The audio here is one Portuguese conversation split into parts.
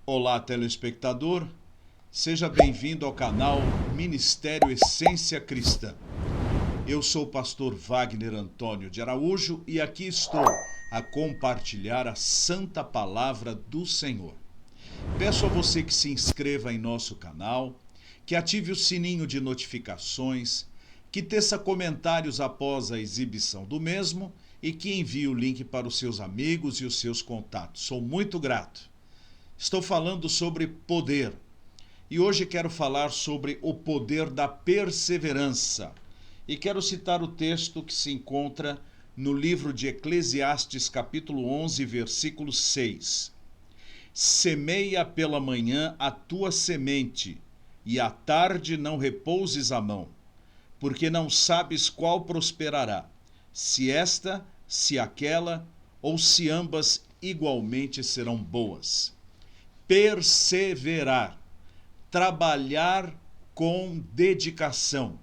Olá, telespectador. Seja bem-vindo ao canal Ministério Essência Cristã. Eu sou o pastor Wagner Antônio de Araújo e aqui estou a compartilhar a santa palavra do Senhor. Peço a você que se inscreva em nosso canal, que ative o sininho de notificações, que teça comentários após a exibição do mesmo e que envie o link para os seus amigos e os seus contatos. Sou muito grato. Estou falando sobre poder e hoje quero falar sobre o poder da perseverança. E quero citar o texto que se encontra no livro de Eclesiastes, capítulo 11, versículo 6. Semeia pela manhã a tua semente, e à tarde não repouses a mão, porque não sabes qual prosperará, se esta, se aquela, ou se ambas igualmente serão boas. Perseverar, trabalhar com dedicação,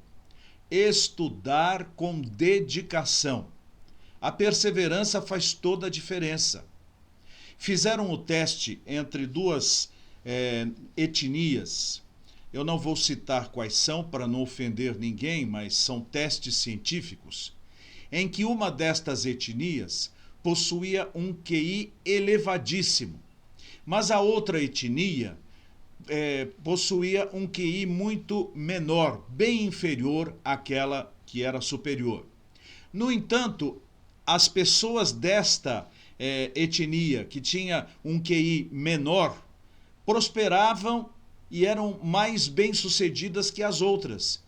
estudar com dedicação. A perseverança faz toda a diferença. Fizeram o teste entre duas etnias. Eu não vou citar quais são para não ofender ninguém, mas são testes científicos, em que uma destas etnias possuía um QI elevadíssimo, mas a outra etnia possuía um QI muito menor, bem inferior àquela que era superior. No entanto, as pessoas desta etnia, que tinha um QI menor, prosperavam e eram mais bem-sucedidas que as outras.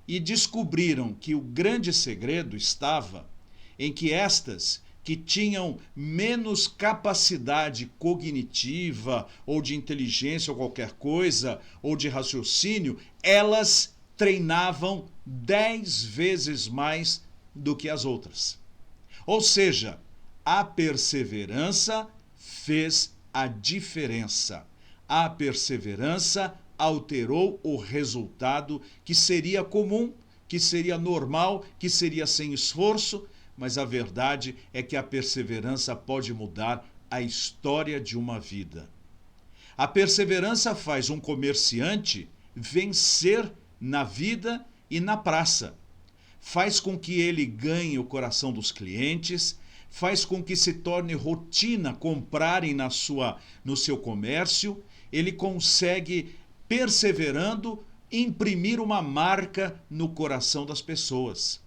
E descobriram que o grande segredo estava em que estas que tinham menos capacidade cognitiva ou de inteligência ou qualquer coisa, ou de raciocínio, elas treinavam 10 vezes mais do que as outras. Ou seja, a perseverança fez a diferença. A perseverança alterou o resultado que seria comum, que seria normal, que seria sem esforço, mas a verdade é que a perseverança pode mudar a história de uma vida. A perseverança faz um comerciante vencer na vida e na praça. Faz com que ele ganhe o coração dos clientes, faz com que se torne rotina comprarem no seu comércio. Ele consegue, perseverando, imprimir uma marca no coração das pessoas.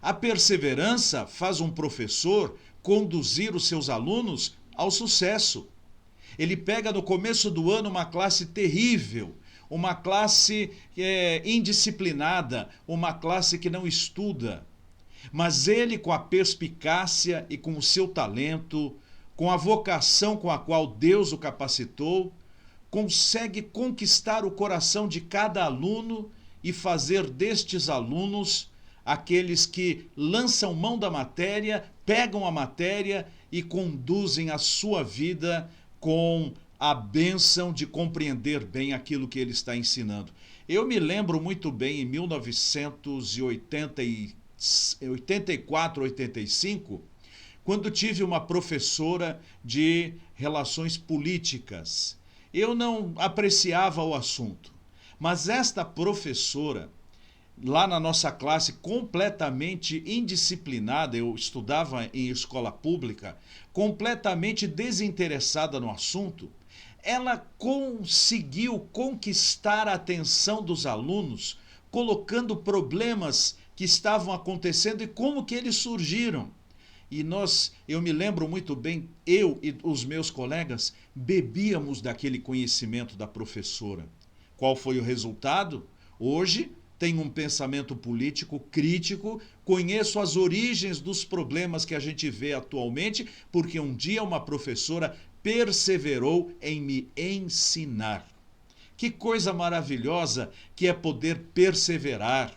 A perseverança faz um professor conduzir os seus alunos ao sucesso. Ele pega no começo do ano uma classe terrível, uma classe indisciplinada, uma classe que não estuda. Mas ele, com a perspicácia e com o seu talento, com a vocação com a qual Deus o capacitou, consegue conquistar o coração de cada aluno e fazer destes alunos aqueles que lançam mão da matéria, pegam a matéria e conduzem a sua vida com a bênção de compreender bem aquilo que ele está ensinando. Eu me lembro muito bem, em 1984, 85, quando tive uma professora de relações políticas. Eu não apreciava o assunto, mas esta professora, lá na nossa classe, completamente indisciplinada, eu estudava em escola pública, completamente desinteressada no assunto, ela conseguiu conquistar a atenção dos alunos, colocando problemas que estavam acontecendo e como que eles surgiram. E eu me lembro muito bem, eu e os meus colegas bebíamos daquele conhecimento da professora. Qual foi o resultado? Hoje tenho um pensamento político crítico, conheço as origens dos problemas que a gente vê atualmente, porque um dia uma professora perseverou em me ensinar. Que coisa maravilhosa que é poder perseverar.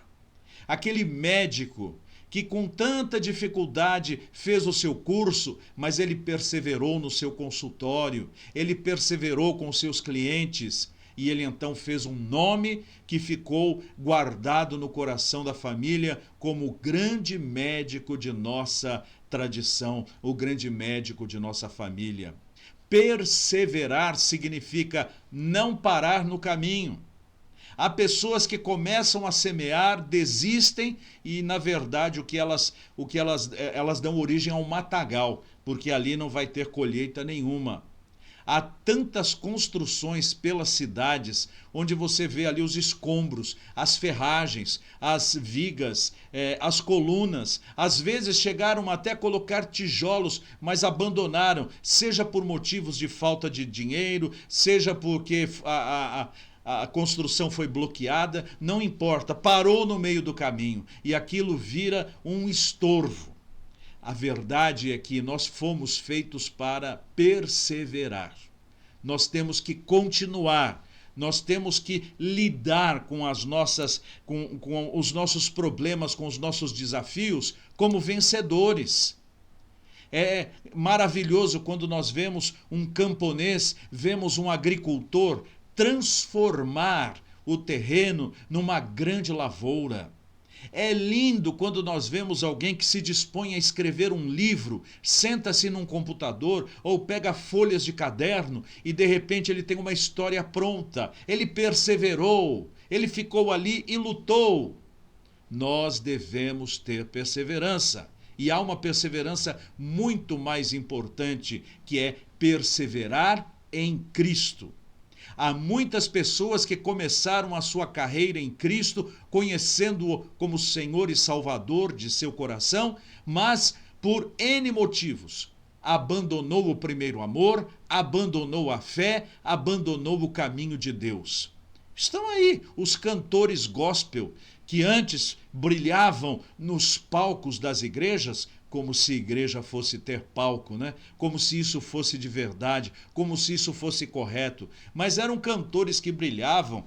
Aquele médico que com tanta dificuldade fez o seu curso, mas ele perseverou no seu consultório, ele perseverou com seus clientes, e ele então fez um nome que ficou guardado no coração da família como o grande médico de nossa tradição, o grande médico de nossa família. Perseverar significa não parar no caminho. Há pessoas que começam a semear, desistem e, na verdade, elas dão origem a um matagal, porque ali não vai ter colheita nenhuma. Há tantas construções pelas cidades, onde você vê ali os escombros, as ferragens, as vigas, as colunas. Às vezes chegaram até a colocar tijolos, mas abandonaram, seja por motivos de falta de dinheiro, seja porque a construção foi bloqueada, não importa, parou no meio do caminho e aquilo vira um estorvo. A verdade é que nós fomos feitos para perseverar. Nós temos que continuar, nós temos que lidar com com os nossos problemas, com os nossos desafios como vencedores. É maravilhoso quando nós vemos um camponês, vemos um agricultor transformar o terreno numa grande lavoura. É lindo quando nós vemos alguém que se dispõe a escrever um livro, senta-se num computador ou pega folhas de caderno e de repente ele tem uma história pronta. Ele perseverou, ele ficou ali e lutou. Nós devemos ter perseverança. E há uma perseverança muito mais importante, que é perseverar em Cristo. Há muitas pessoas que começaram a sua carreira em Cristo, conhecendo-o como Senhor e Salvador de seu coração, mas por N motivos abandonou o primeiro amor, abandonou a fé, abandonou o caminho de Deus. Estão aí os cantores gospel que antes brilhavam nos palcos das igrejas, como se a igreja fosse ter palco, né? Como se isso fosse de verdade, como se isso fosse correto. Mas eram cantores que brilhavam,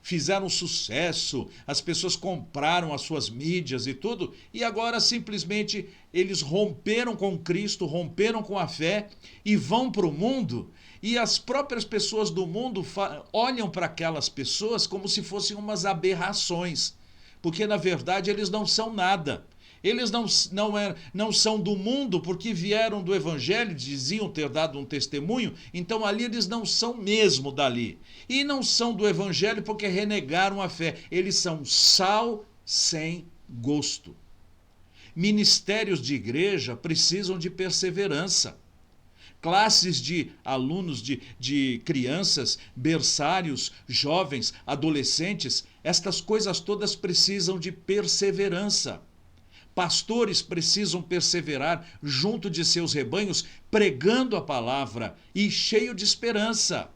fizeram sucesso, as pessoas compraram as suas mídias e tudo, e agora simplesmente eles romperam com Cristo, romperam com a fé e vão para o mundo, e as próprias pessoas do mundo olham para aquelas pessoas como se fossem umas aberrações, porque na verdade eles não são nada. Eles não são do mundo porque vieram do Evangelho, diziam ter dado um testemunho, então ali eles não são mesmo dali. E não são do Evangelho porque renegaram a fé. Eles são sal sem gosto. Ministérios de igreja precisam de perseverança. Classes de alunos, de crianças, berçários, jovens, adolescentes, estas coisas todas precisam de perseverança. Pastores precisam perseverar junto de seus rebanhos, pregando a palavra e cheio de esperança.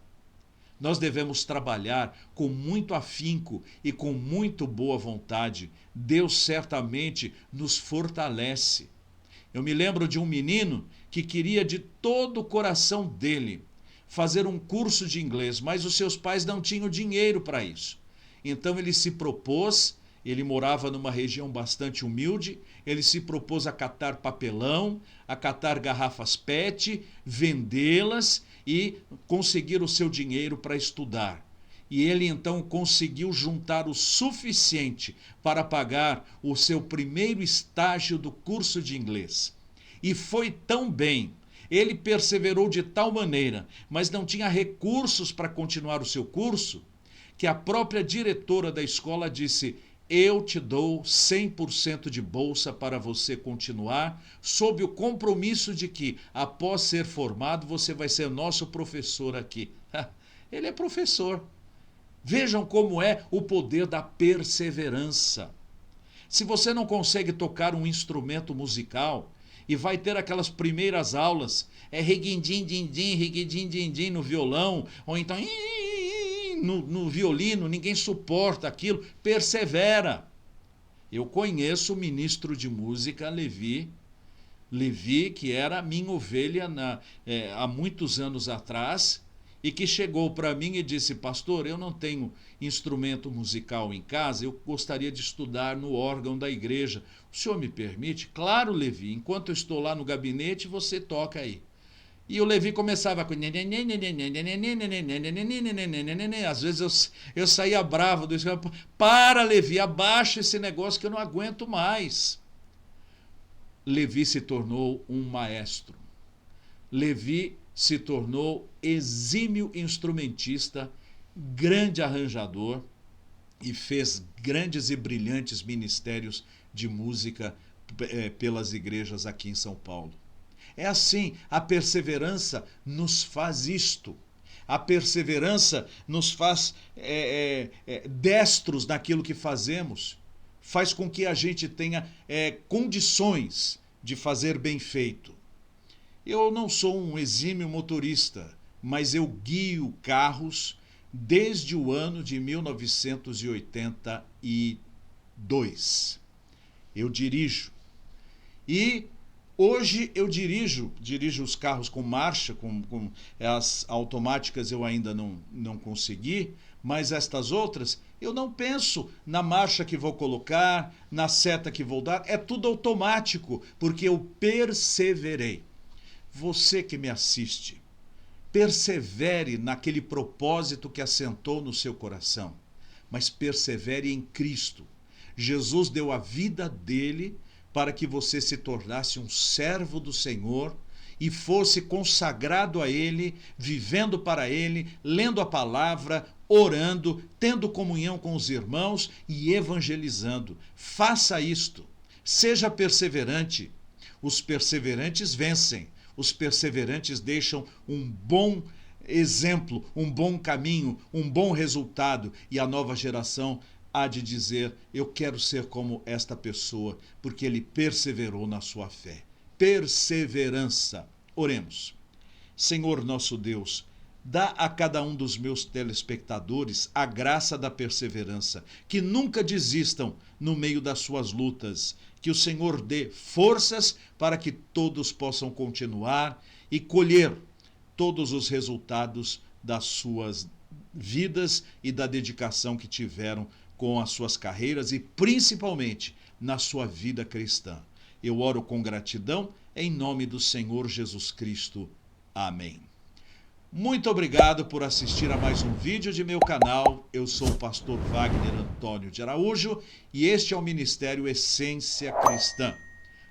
Nós devemos trabalhar com muito afinco e com muito boa vontade. Deus certamente nos fortalece. Eu me lembro de um menino que queria de todo o coração dele fazer um curso de inglês, mas os seus pais não tinham dinheiro para isso. Então ele se propôs. Ele morava numa região bastante humilde, ele se propôs a catar papelão, a catar garrafas PET, vendê-las e conseguir o seu dinheiro para estudar. E ele então conseguiu juntar o suficiente para pagar o seu primeiro estágio do curso de inglês. E foi tão bem, ele perseverou de tal maneira, mas não tinha recursos para continuar o seu curso, que a própria diretora da escola disse: eu te dou 100% de bolsa para você continuar, sob o compromisso de que, após ser formado, você vai ser nosso professor aqui. Ele é professor. Vejam como é o poder da perseverança. Se você não consegue tocar um instrumento musical e vai ter aquelas primeiras aulas, reguindim, dindim, reguindim, dindim no violão, ou então no violino, ninguém suporta aquilo, persevera. Eu conheço o ministro de música, Levi, que era minha ovelha há muitos anos atrás, e que chegou para mim e disse: pastor, eu não tenho instrumento musical em casa, eu gostaria de estudar no órgão da igreja. O senhor me permite? Claro, Levi, enquanto eu estou lá no gabinete, você toca aí. E o Levi começava com... Às vezes eu saía bravo do escritório. Para, Levi, abaixa esse negócio que eu não aguento mais. Levi se tornou um maestro. Levi se tornou exímio instrumentista, grande arranjador e fez grandes e brilhantes ministérios de música pelas igrejas aqui em São Paulo. É assim, a perseverança nos faz isto. A perseverança nos faz destros naquilo que fazemos. Faz com que a gente tenha condições de fazer bem feito. Eu não sou um exímio motorista, mas eu guio carros desde o ano de 1982. Eu dirijo. E hoje eu dirijo os carros com marcha, com as automáticas eu ainda não consegui, mas estas outras eu não penso na marcha que vou colocar, na seta que vou dar, é tudo automático, porque eu perseverei. Você que me assiste, persevere naquele propósito que assentou no seu coração, mas persevere em Cristo. Jesus deu a vida dele para que você se tornasse um servo do Senhor e fosse consagrado a Ele, vivendo para Ele, lendo a palavra, orando, tendo comunhão com os irmãos e evangelizando. Faça isto. Seja perseverante. Os perseverantes vencem. Os perseverantes deixam um bom exemplo, um bom caminho, um bom resultado, e a nova geração há de dizer: eu quero ser como esta pessoa, porque ele perseverou na sua fé. Perseverança. Oremos. Senhor nosso Deus, dá a cada um dos meus telespectadores a graça da perseverança, que nunca desistam no meio das suas lutas, que o Senhor dê forças para que todos possam continuar e colher todos os resultados das suas vidas e da dedicação que tiveram com as suas carreiras e principalmente na sua vida cristã. Eu oro com gratidão em nome do Senhor Jesus Cristo. Amém. Muito obrigado por assistir a mais um vídeo de meu canal. Eu sou o pastor Wagner Antônio de Araújo e este é o Ministério Essência Cristã.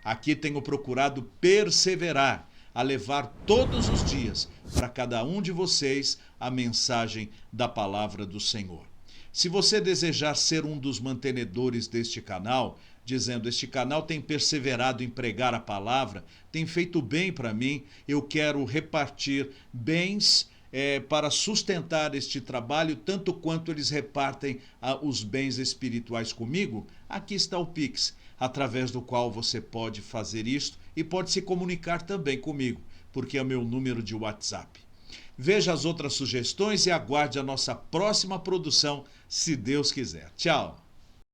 Aqui tenho procurado perseverar a levar todos os dias para cada um de vocês a mensagem da palavra do Senhor. Se você desejar ser um dos mantenedores deste canal, dizendo: este canal tem perseverado em pregar a palavra, tem feito bem para mim, eu quero repartir bens para sustentar este trabalho, tanto quanto eles repartem os bens espirituais comigo, aqui está o Pix, através do qual você pode fazer isto e pode se comunicar também comigo, porque é o meu número de WhatsApp. Veja as outras sugestões e aguarde a nossa próxima produção, se Deus quiser. Tchau!